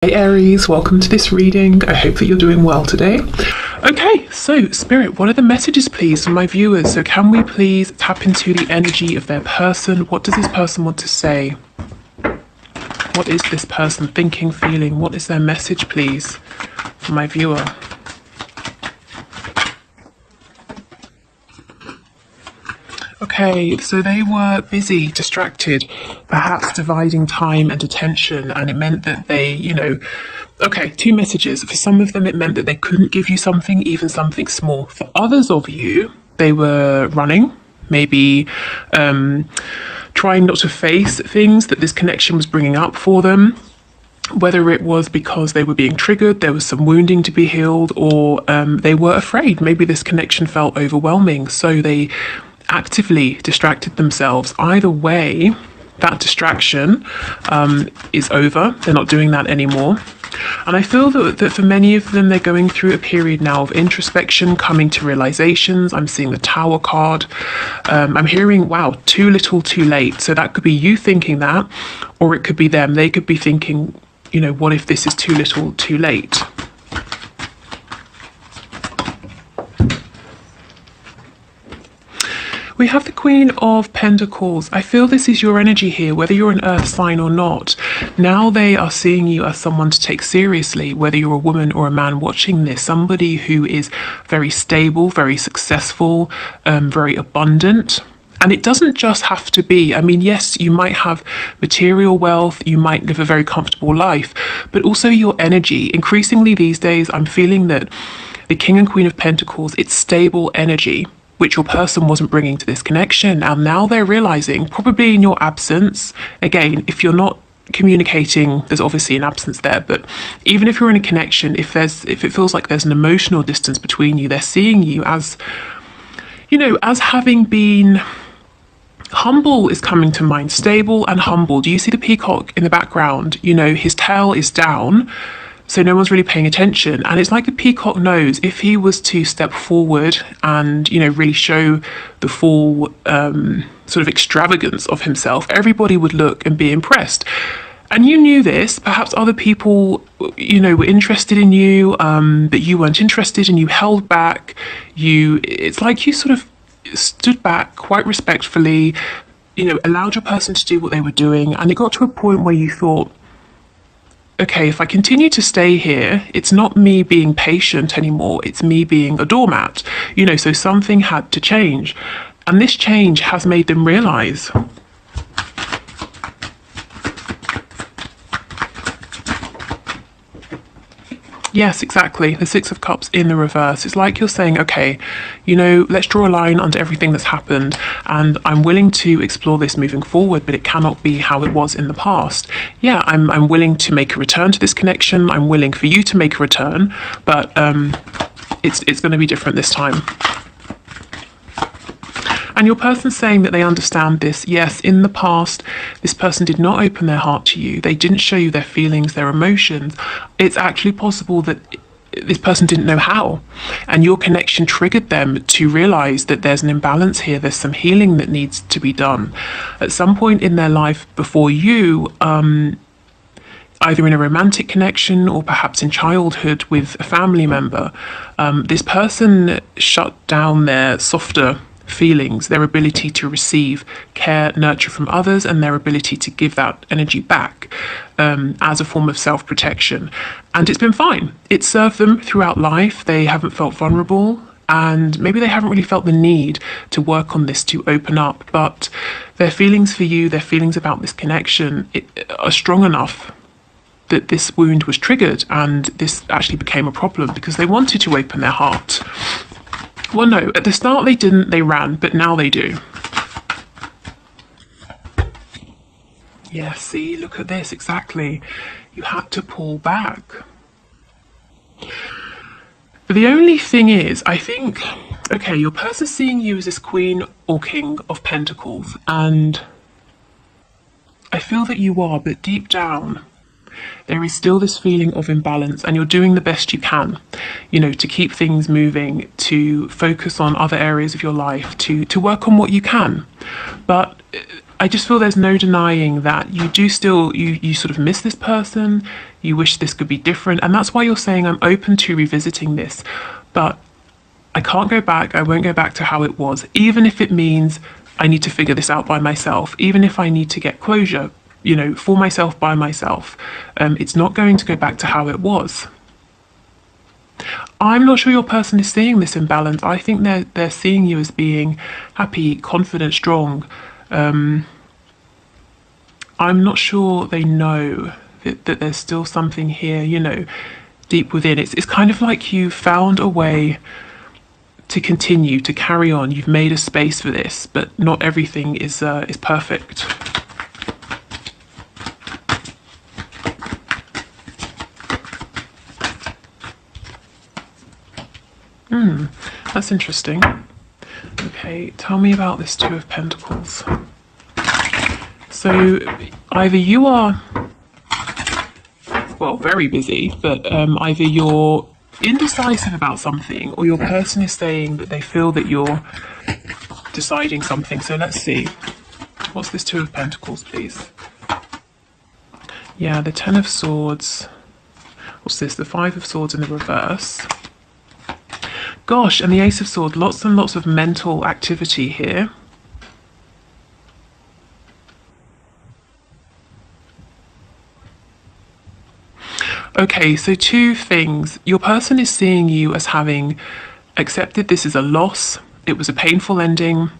Hey Aries, welcome to this reading. I hope that you're doing well today. Okay, so Spirit, what are the messages please from my viewers? So can we please tap into the energy of their person? What does this person want to say? What is this person thinking, feeling? What is their message please for my viewer? Okay, so they were busy, distracted, perhaps dividing time and attention, and it meant that they, okay, two messages. For some of them, it meant that they couldn't give you something, even something small. For others of you, they were running, maybe trying not to face things that this connection was bringing up for them. Whether it was because they were being triggered, there was some wounding to be healed, or they were afraid. Maybe this connection felt overwhelming, so they actively distracted themselves. Either way, that distraction is over. They're not doing that anymore. And I feel that for many of them, they're going through a period now of introspection, coming to realizations. I'm seeing the Tower card. I'm hearing, wow, too little, too late. So that could be you thinking that, or it could be them. They could be thinking, what if this is too little, too late? We have the Queen of Pentacles. I feel this is your energy here, whether you're an earth sign or not. Now they are seeing you as someone to take seriously, whether you're a woman or a man watching this, somebody who is very stable, very successful, very abundant. And it doesn't just have to be, yes, you might have material wealth, you might live a very comfortable life, but also your energy. Increasingly these days, I'm feeling that the King and Queen of Pentacles, it's stable energy, which your person wasn't bringing to this connection. And now they're realizing, probably in your absence, again, if you're not communicating, there's obviously an absence there, but even if you're in a connection, if it feels like there's an emotional distance between you, they're seeing you as, as having been humble is coming to mind. Stable and humble. Do you see the peacock in the background? His tail is down, so no one's really paying attention. And it's like the peacock knows if he was to step forward and, really show the full sort of extravagance of himself, everybody would look and be impressed. And you knew this. Perhaps other people, were interested in you, but you weren't interested and you held back. It's like you sort of stood back quite respectfully, allowed your person to do what they were doing. And it got to a point where you thought, okay, if I continue to stay here, it's not me being patient anymore, it's me being a doormat. So something had to change. And this change has made them realize, yes, exactly. The Six of Cups in the reverse. It's like you're saying, okay, let's draw a line under everything that's happened, and I'm willing to explore this moving forward, but it cannot be how it was in the past. Yeah, I'm willing to make a return to this connection. I'm willing for you to make a return, but it's going to be different this time. And your person's saying that they understand this. Yes, in the past, this person did not open their heart to you. They didn't show you their feelings, their emotions. It's actually possible that this person didn't know how. And your connection triggered them to realize that there's an imbalance here. There's some healing that needs to be done. At some point in their life before you, either in a romantic connection or perhaps in childhood with a family member, this person shut down their softer feelings, their ability to receive care, nurture from others, and their ability to give that energy back as a form of self-protection. And it's been fine. It served them throughout life. They haven't felt vulnerable, and maybe they haven't really felt the need to work on this, to open up. But their feelings for you, their feelings about this connection are strong enough that this wound was triggered, and this actually became a problem because they wanted to open their heart. Well, no, at the start they didn't, they ran, but now they do. Yeah, see, look at this, exactly. You had to pull back. The only thing is, I think, okay, your person's seeing you as this Queen or King of Pentacles, and I feel that you are, but deep down, there is still this feeling of imbalance, and you're doing the best you can, to keep things moving, to focus on other areas of your life, to work on what you can. But I just feel there's no denying that you do still, you sort of miss this person, You wish this could be different. And that's why you're saying, I'm open to revisiting this, but I can't go back. I won't go back to how it was, even if it means I need to figure this out by myself, even if I need to get closure, you know, for myself, by myself. It's not going to go back to how it was. I'm not sure your person is seeing this imbalance. I think they're seeing you as being happy, confident, strong. I'm not sure they know that there's still something here, you know, deep within. It's kind of like you found a way to continue, to carry on. You've made a space for this, but not everything is perfect. That's interesting. Okay, tell me about this Two of Pentacles. So either you are, well, very busy, but either you're indecisive about something, or your person is saying that they feel that you're deciding something. So let's see. What's this Two of Pentacles, please? Yeah, the Ten of Swords. What's this? The Five of Swords in the reverse. Gosh, and the Ace of Swords. Lots and lots of mental activity here. Okay, so two things. Your person is seeing you as having accepted this as a loss. It was a painful ending.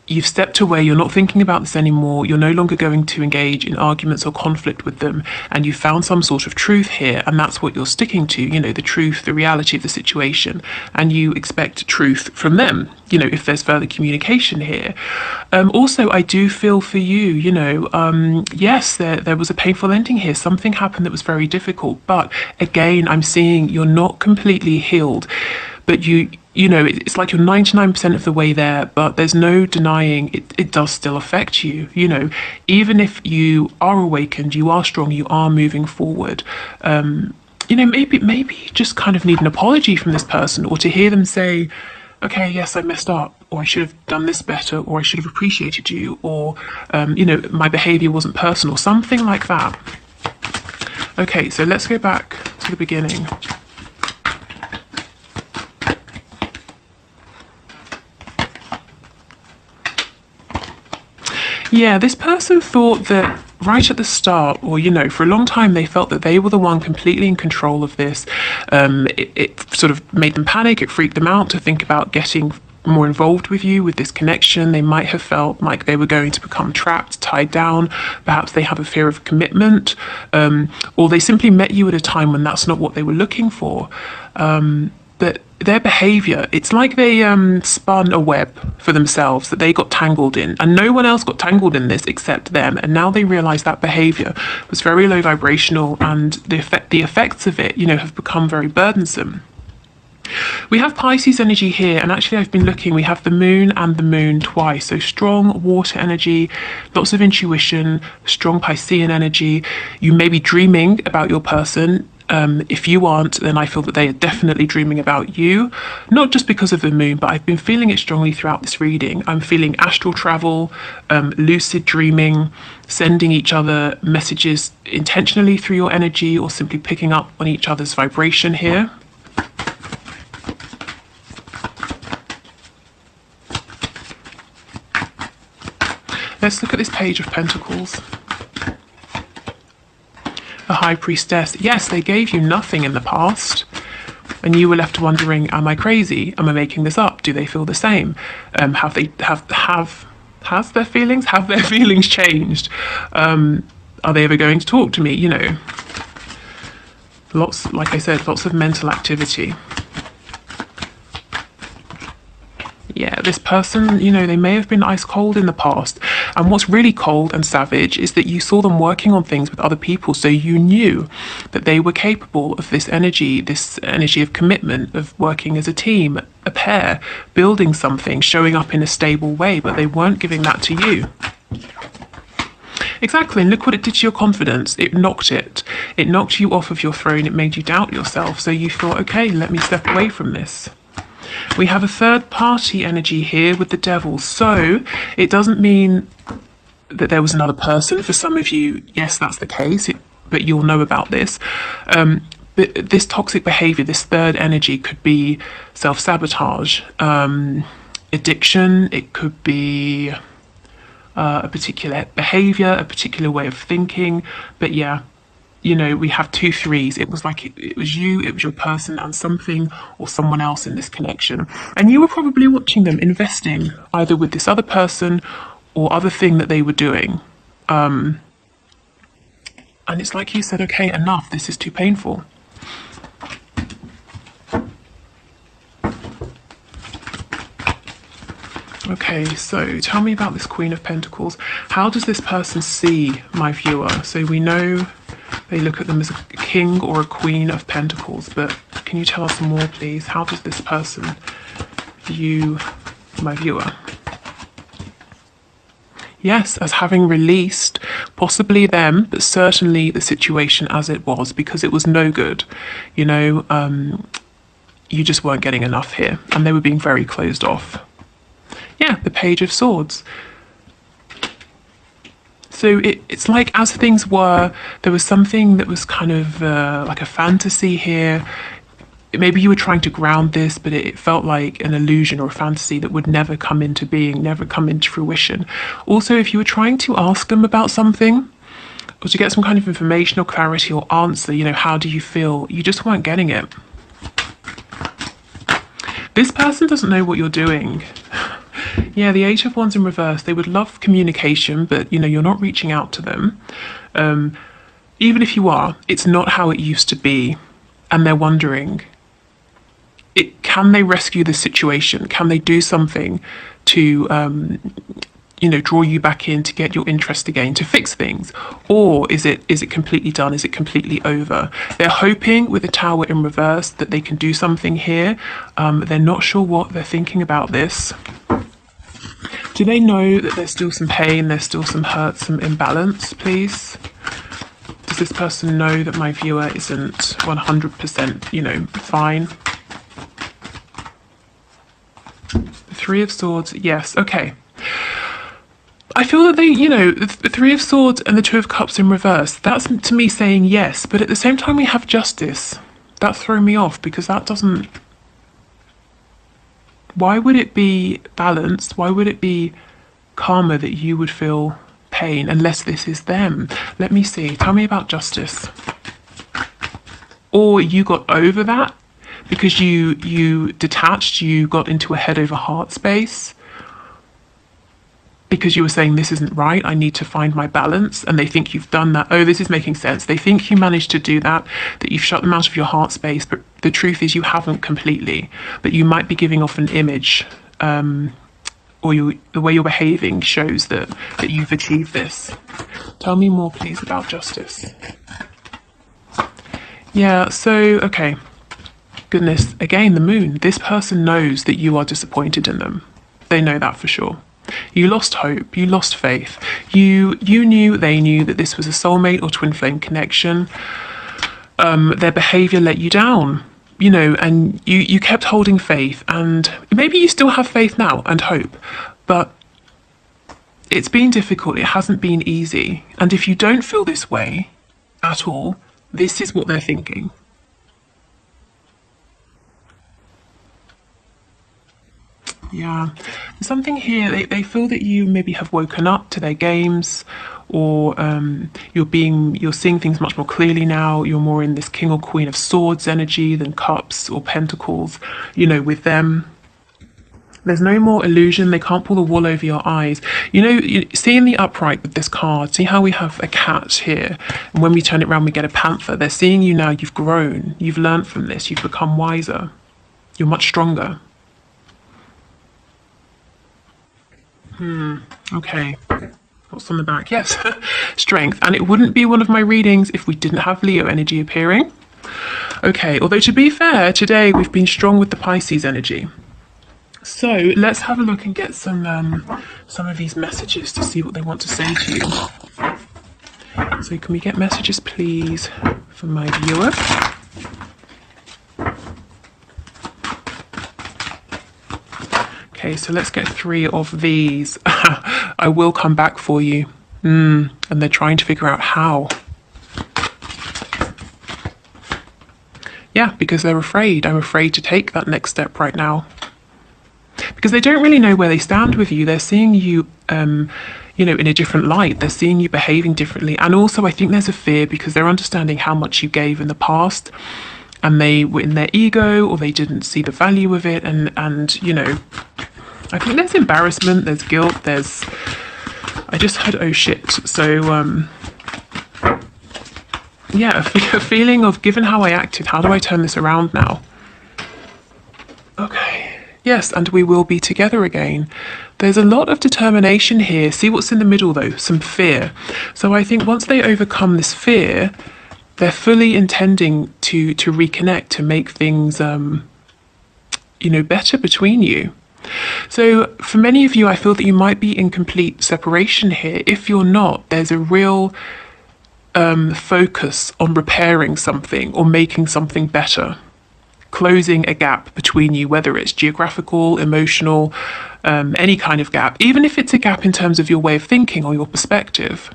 You've stepped away. You're not thinking about this anymore. You're no longer going to engage in arguments or conflict with them. And you found some sort of truth here. And that's what you're sticking to, you know, the truth, the reality of the situation. And you expect truth from them, you know, if there's further communication here. Also, I do feel for you, you know, yes, there was a painful ending here. Something happened that was very difficult. But again, I'm seeing you're not completely healed. But you know, it's like you're 99% of the way there, but there's no denying it does still affect you. You know, even if you are awakened, you are strong, you are moving forward. You know, maybe you just kind of need an apology from this person, or to hear them say, okay, yes, I messed up, or I should have done this better, or I should have appreciated you, or, you know, my behavior wasn't personal, something like that. Okay, so let's go back to the beginning. Yeah, this person thought that right at the start, or, you know, for a long time, they felt that they were the one completely in control of this. It sort of made them panic. It freaked them out to think about getting more involved with you, with this connection. They might have felt like they were going to become trapped, tied down. Perhaps they have a fear of commitment, or they simply met you at a time when that's not what they were looking for. But their behavior, it's like they spun a web for themselves that they got tangled in, and no one else got tangled in this except them. And now they realize that behavior was very low vibrational, and the effects of it, you know, have become very burdensome. We have Pisces energy here, and actually I've been looking, we have the moon and the moon twice. So strong water energy, lots of intuition, strong Piscean energy. You may be dreaming about your person. If you aren't, then I feel that they are definitely dreaming about you, not just because of the moon, but I've been feeling it strongly throughout this reading. I'm feeling astral travel, lucid dreaming, sending each other messages intentionally through your energy, or simply picking up on each other's vibration here. Let's look at this Page of Pentacles. The High Priestess. Yes, they gave you nothing in the past, and you were left wondering, am I crazy? Am I making this up? Do they feel the same? Have their feelings changed? Are they ever going to talk to me? You know, lots, like I said, lots of mental activity. Yeah, this person, you know, they may have been ice cold in the past. And what's really cold and savage is that you saw them working on things with other people. So you knew that they were capable of this energy of commitment, of working as a team, a pair, building something, showing up in a stable way, but they weren't giving that to you. Exactly, and look what it did to your confidence. It knocked it. It knocked you off of your throne. It made you doubt yourself. So you thought, okay, let me step away from this. We have a third party energy here with the Devil. So it doesn't mean that there was another person. For some of you, yes, that's the case. but you'll know about this. But this toxic behavior, this third energy, could be self-sabotage, addiction. It could be a particular behavior, a particular way of thinking. But yeah, you know, we have two threes. It was like it was you, it was your person, and something or someone else in this connection. And you were probably watching them investing either with this other person or other thing that they were doing. And it's like you said, okay, enough, this is too painful. Okay, so tell me about this Queen of Pentacles. How does this person see my viewer? So we know they look at them as a king or a queen of pentacles, but can you tell us more, please? How does this person view my viewer? Yes, as having released possibly them, but certainly the situation as it was, because it was no good. You know, you just weren't getting enough here, and they were being very closed off. Yeah, the Page of Swords. So it's like as things were, there was something that was kind of like a fantasy here. Maybe you were trying to ground this, but it felt like an illusion or a fantasy that would never come into being, never come into fruition. Also, if you were trying to ask them about something, or to get some kind of information or clarity or answer, you know, how do you feel? You just weren't getting it. This person doesn't know what you're doing. Yeah, the Eight of Wands in reverse. They would love communication, but, you know, you're not reaching out to them. Even if you are, it's not how it used to be. And they're wondering, can they rescue the situation? Can they do something to, you know, draw you back in, to get your interest again, to fix things? Or is it completely done? Is it completely over? They're hoping with the Tower in reverse that they can do something here. They're not sure what they're thinking about this. Do they know that there's still some pain, there's still some hurt, some imbalance, please? Does this person know that my viewer isn't 100%, you know, fine? The Three of Swords, yes, okay. I feel that they, you know, the Three of Swords and the Two of Cups in reverse, that's to me saying yes, but at the same time we have Justice. That's thrown me off, because that doesn't... Why would it be balanced? Why would it be karma that you would feel pain unless this is them? Let me see. Tell me about Justice. Or you got over that because you detached, you got into a head over heart space because you were saying this isn't right, I need to find my balance, and they think you've done that. Oh, this is making sense. They think you managed to do that, that you've shut them out of your heart space, but the truth is you haven't completely. But you might be giving off an image, or the way you're behaving shows that you've achieved this. Tell me more, please, about Justice. Yeah, so, okay. Goodness, again, the Moon. This person knows that you are disappointed in them. They know that for sure. You lost hope, you lost faith. You knew, they knew that this was a soulmate or twin flame connection. Their behavior let you down, you know, and you kept holding faith, and maybe you still have faith now and hope, but it's been difficult, it hasn't been easy. And if you don't feel this way at all, this is what they're thinking. Yeah, there's something here. They feel that you maybe have woken up to their games, or you're seeing things much more clearly now. You're more in this King or Queen of Swords energy than Cups or Pentacles, you know, with them. There's no more illusion. They can't pull the wool over your eyes. You know, seeing the upright with this card, see how we have a cat here, and when we turn it around we get a panther. They're seeing you now. You've grown. You've learned from this. You've become wiser. You're much stronger. Okay. What's on the back? Yes, Strength. And it wouldn't be one of my readings if we didn't have Leo energy appearing. Okay, although to be fair, today we've been strong with the Pisces energy. So let's have a look and get some of these messages to see what they want to say to you. So can we get messages, please, from my viewer? Okay, so let's get 3 of these. I will come back for you. And they're trying to figure out how. Yeah, because they're afraid. I'm afraid to take that next step right now. Because they don't really know where they stand with you. They're seeing you, you know, in a different light. They're seeing you behaving differently. And also, I think there's a fear because they're understanding how much you gave in the past, and they were in their ego, or they didn't see the value of it. And you know, I think there's embarrassment, there's guilt, there's... I just had oh shit. So, yeah, a feeling of, given how I acted, how do I turn this around now? Okay. Yes, and we will be together again. There's a lot of determination here. See what's in the middle though, some fear. So I think once they overcome this fear, they're fully intending to reconnect, to make things, you know, better between you. So for many of you, I feel that you might be in complete separation here. If you're not, there's a real focus on repairing something or making something better. Closing a gap between you, whether it's geographical, emotional, any kind of gap, even if it's a gap in terms of your way of thinking or your perspective.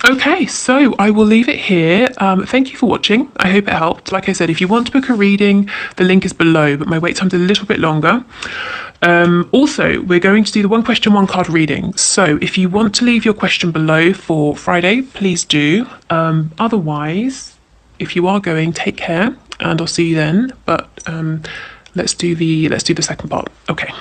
Okay, so I will leave it here. Thank you for watching. I hope it helped. Like I said, if you want to book a reading, the link is below, but my wait time's a little bit longer. Also, we're going to do the one question, one card reading. So if you want to leave your question below for Friday, please do. Otherwise, if you are going, take care, and I'll see you then. But let's do the second part. Okay.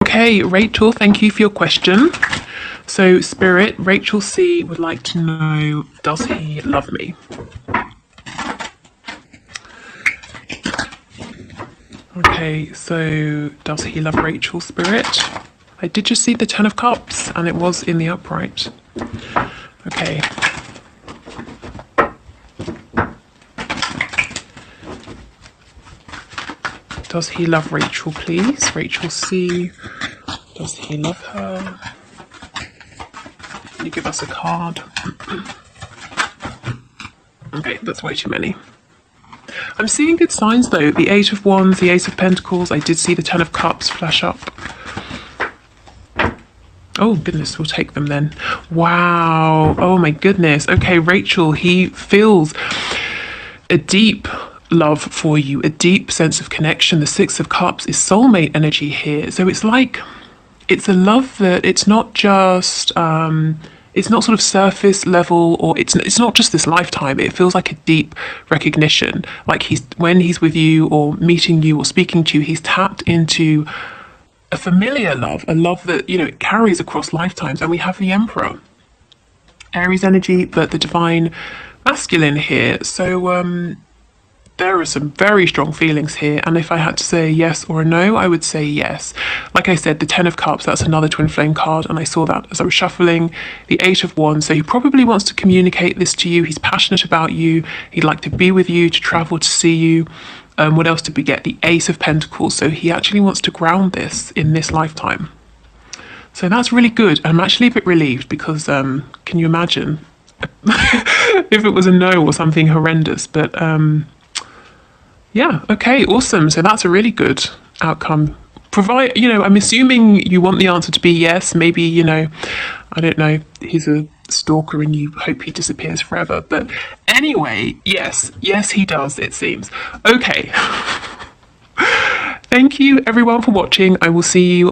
Okay, Rachel, thank you for your question. So, Spirit, Rachel C would like to know, does he love me? Okay, so does he love Rachel, Spirit? I did just see the Ten of Cups, and it was in the upright. Okay. Does he love Rachel, please? Rachel C. Does he love her? Can you give us a card? Okay, that's way too many. I'm seeing good signs though. The Eight of Wands, the Ace of Pentacles. I did see the Ten of Cups flash up. Oh goodness, we'll take them then. Wow. Oh my goodness. Okay, Rachel, he feels a deep love for you, a deep sense of connection. The Six of Cups is soulmate energy here. So it's like, it's a love that it's not just, it's not sort of surface level, or it's not just this lifetime. It feels like a deep recognition. Like when he's with you or meeting you or speaking to you, he's tapped into a familiar love, a love that, you know, it carries across lifetimes. And we have the Emperor, Aries energy, but the divine masculine here. So, there are some very strong feelings here, and if I had to say a yes or a no, I would say yes. Like I said, the Ten of Cups, that's another twin flame card, and I saw that as I was shuffling. The Eight of Wands, so he probably wants to communicate this to you. He's passionate about you. He'd like to be with you, to travel, to see you. What else did we get? The Ace of Pentacles, so he actually wants to ground this in this lifetime. So that's really good. I'm actually a bit relieved because can you imagine if it was a no or something horrendous? But yeah, okay, awesome. So that's a really good outcome. You know, I'm assuming you want the answer to be yes. Maybe, you know, I don't know, he's a stalker and you hope he disappears forever. But anyway, yes, he does, it seems. Okay. Thank you everyone for watching. I will see you